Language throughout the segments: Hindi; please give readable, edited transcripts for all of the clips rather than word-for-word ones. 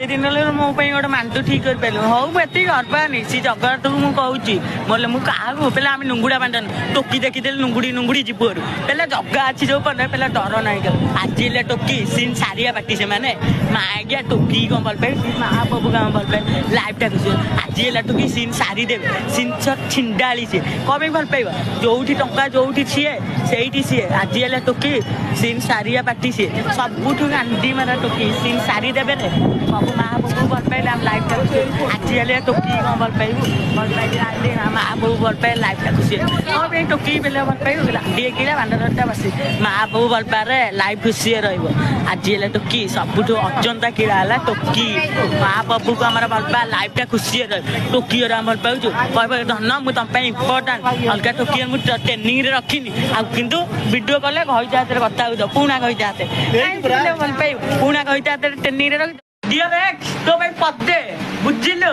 दिन मो गोटे मानतु ठीक कर पारे हूँ मुझे करपानी सी जगत को मुझे बोले मुझे पे आम नुंगुड़ा बांटन टोकी देखीदे नुंगुड़ी नुंगुड़ी जीवु पे जगह अच्छी जो पे पे डर ना आज टोकी सीन सारिया बाटी से मैंने मागिया टोकी कौन भल पाए माँ बाबू कौन भल पाए लाइफ टा खुशी आज टोकी सीन सारी देवे सीन छिंडाली सी कौन भल पाइब जो टा जो सीए सी आज टोकी सीन सारिया बाटी सी सबुठ गांधी मारा टोकी सीन सारी देवे सब माँ बाबू भल पाए लाइफ टा खुशी आज टोकी कौन भल पाइबू भल पाई माँ बाबू भल पाए लाइफ टा खुशी कौन टोकी बेले भल पाइबू गांधी किला बांडरटा बसी माँ बाबू भल पाए लाइफ खुशी आज टोकी सबुठ अजंता किड़ा है टोकी माँ बाबू को आम भल पाए लाइफ टा खुशी टोकी भल पाऊँ कह धन मुझे तुम इम्पोर्टाट अलग टोकी मुझे ट्रेनिंग रखीनी आंतु भिडियो कले घईचा हाथ कथा हो पुणा घईचा हाथ भल पाइब पुणा घईचा हाथ ट्रेनिंग रख तो भाई पदे बुझिलु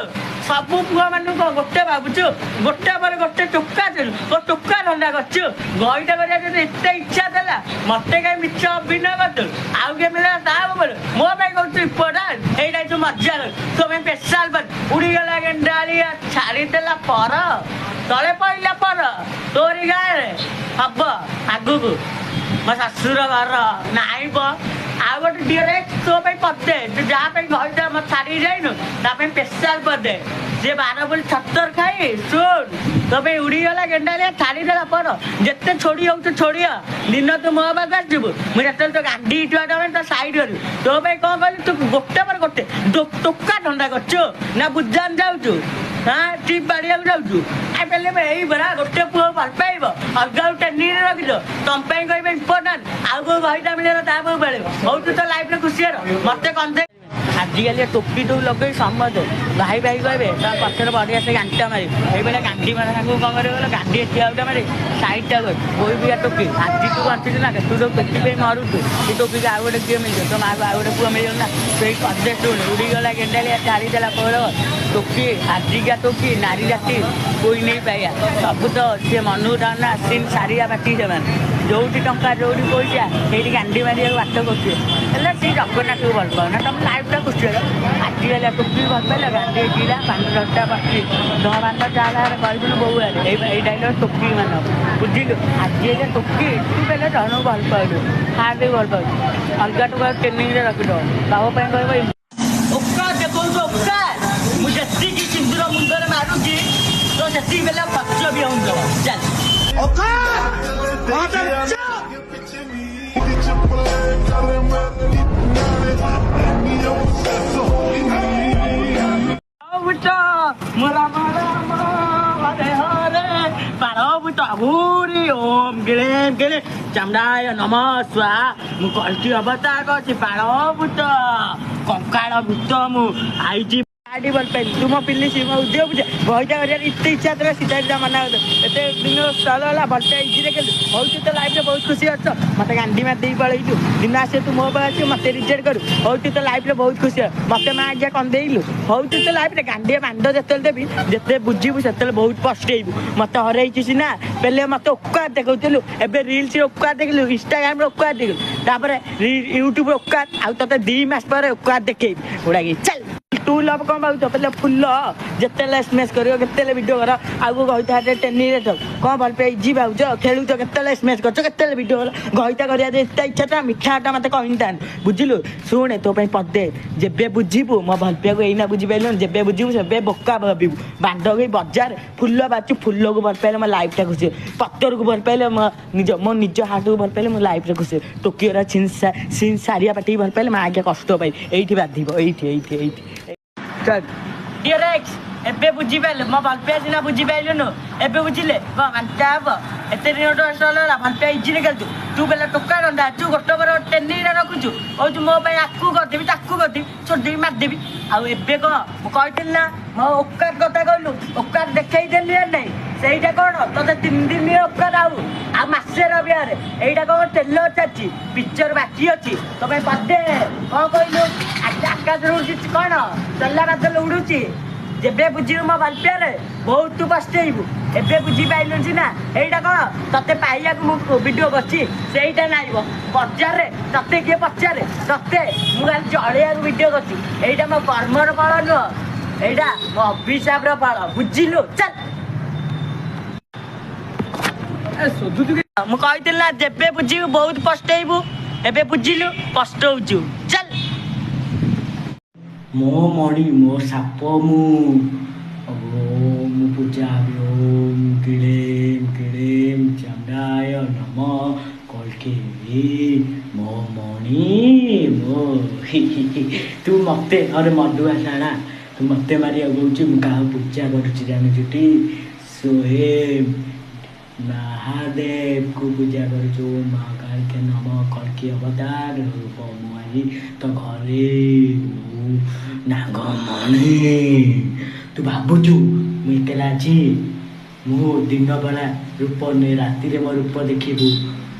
सबू पुआ मान गोटे भावुचु गोटे पर गोटे टोका तो टोका धंदा करछु गईटा कर इच्छा देला मत कहीं मिछ अभिनय कर आउ के मिला मो कहूँ इम्पोर्टाट यही जो मजा तो स्पेशल पर उड़ीगला गेंडाली छाड़ीदेला पर तले पड़ा पर तोरी गाँव हम आगू मो शाशुर घर नाई आ गए डिरेक्ट तो पदे जहाँ घर मत छाड़ी जाइन स्पेशल पदे जे 12 बोली 76 खाई सुन तो उड़ीगला गेंडालिया छाड़ीदेला पर जिते छोड़ी हो छोड़िया दिन तू मो पाक आसबू मुझे तो गांधी इटुआ तो साइड करी तो कौन कहली तू गोटे पर गोटे टोका धंदा करछु ना बुझान जाऊँ हाँ ट्रिप बाड़िया जाऊँ पे यही बड़ा गोटे पुओ भल पाइब अलग ट्रेनिंग रखी तुम कह इम्पोर्टाट आउ कौ गईटा मिले बेले बहुत तो लाइफ खुशी मत कंदे आजिकल टोपी तो लगे समझे भाई भाई कहे पचर बढ़िया से गांठीटा मारी ये गांधी मारा कौन कर गांधी ठिया मारी साइडटा कर कोई भी टोपी आज तू बचुच ना तू जो टोपी मरुचु ये टोपी आउ गोटे किए मिल तो माँ को आउ गोटे पुआ मिल ना तो ये कदे शुण उड़ीगला गेंडालिया छाड़ीदेला पर टोपी आजिका टोपी नारी जाति कोई नहीं पाइया सब तो सी मनु ना सीन सारिया बाटी से जो टा जो पैसा ये गांधी मारे बात कर जगन्नाथ को भल पाओ ना तुम लाइफ खुशी आजिकल टोपी भल पाइल गांधी जिला 5-10टा बाटी 10-12 चाल कहूँ बहु ये डायलग टोपी मान बुझिलु आज टोपी तू पहले जन भल पाऊ हार भल पाऊ अलग टोका ट्रेनिंग रखिद बाबू कह देखो मुझे सिंदूर मुंडे मारुची तो से बेला पक्ष भी हम चल ओम गिले गिले चमड़ाय नम स्वाहा मुल्टी अवतार कर पाड़भूत कंकाल भूत मुझे गाड़ी भल पाइल तुम पिली मो उद्योग बुझे गईटा कर इच्छा था सीधा मना एत दिन स्टल है भल पाए इजी खेल हो तो लाइफ में बहुत खुशी अच्छ मत गांधी मार दे पलू दिन आस तू मो पास मत रिजेक्ट करू हो तो लाइफ में बहुत खुशी मत माँ आज्ञा कंदेलु हो तो लाइफ में गांधी बांध जिते देवी जिते बुझीबू से बहुत पस्टेबू मत हर सीना पहले मत औकात देखलु एवं रिल्स औकात देखलु इंस्टाग्राम औकात देखलु यूट्यूब औकात आउ ते 2 मास पर औकात देखेबी गुड़ा चल तू लव कौन पाऊ पहले फुल जिते स्मेश कर भिडियो कर आगे गईता ट्रेनिंग कौन भल पाए इजी पाऊच खेलुच के स्मेश कर भिडियो गईता कर इच्छा था मिठाटा मत कही था बुझिलु शुणे तो पदे जेबे बुझीबू मो भल पाया को यही बुझीपार जेबे बुझीबू से बोका भावू बांध गई बजार फुल बाचु फुल को भल पाइले मो लाइफ टा खुशी पत्तर को भल पाइले मो निज हाथ को भल पाइले मो लाइफ टा खुशी टोकियो सीन सारिया पाटी भल पाइले मैं आगे कष्ट पाई ये बाधिब ये एबे बुझी पाइल मो भल पाए सीना बुझी पाइलुनु एबे बुझिले कौन मानता हम एत दिन भल पाए इजी खेल तू पहले टोका रंधा तू गोटे पर ट्रेनिंग रखुचु कहू मो आपको करदेवी ताकू करदेवी छोड़देवी मारदेवी आउ एबे कौन मुझे ना मो औकात कथा कहलु औकात देखई देली नहीं सहीटा कौन ते 3 दिन औकात आसे रविवार यहीटा कौन तेल चलती पिक्चर बाकी अच्छी तो पदे कौन कहलु आकाश उड़ू कौन चला बादल उड़ूची जेबे बुझिबु मो बालपियारे बहुत तू पस्तेइबु एबे बुझी पाइलु सिना एइटा कण तते पाइया को मु वीडियो करछि सेइटा नाइबो पचारे तते के पचारे तते मु गाल जळिया वीडियो करछि एइटा मो कर्मर फल नुह एइटा मो अभिशाप रो फल बुझिलु चल ए सोधु तू मु कहितिल ना जेबे बुझिबु बहुत पस्तेइबु एबे बुझिलु पस्तौछु चल मो मणि मो साप मु ओम पूजा ओम किड़ेम किड़ेम चंडाय नम कलके मो मणि मो तू मते अरे मधुआ साणा तू मते मारिया कहूँ मु क्या पूजा करुच्ची जानुचुटी सोहेम महादेव को पूजा करुचु महाकाल के नम कलकी अवतार रूप मुआई तो घरे नागमणि तू भावुचु मुझे एकला अच्छी मु दिन बेला रूप ने राति मो रूप देखबू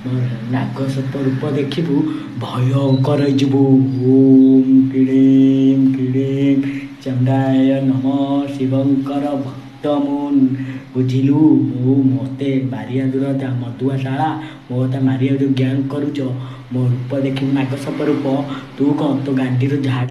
मोर नाग सप रूप देखबू भयंकर जीवु ओम किड़ेम किड़ेम चंडाय नम शिवंकर भक्त मुन बुझिलु मो मते मारिया दूर था मधुआ शाला मोता मारिया जो ज्ञान करुच मो रूप देखी नाग सप रूप तू कौन तो गांधी झाड़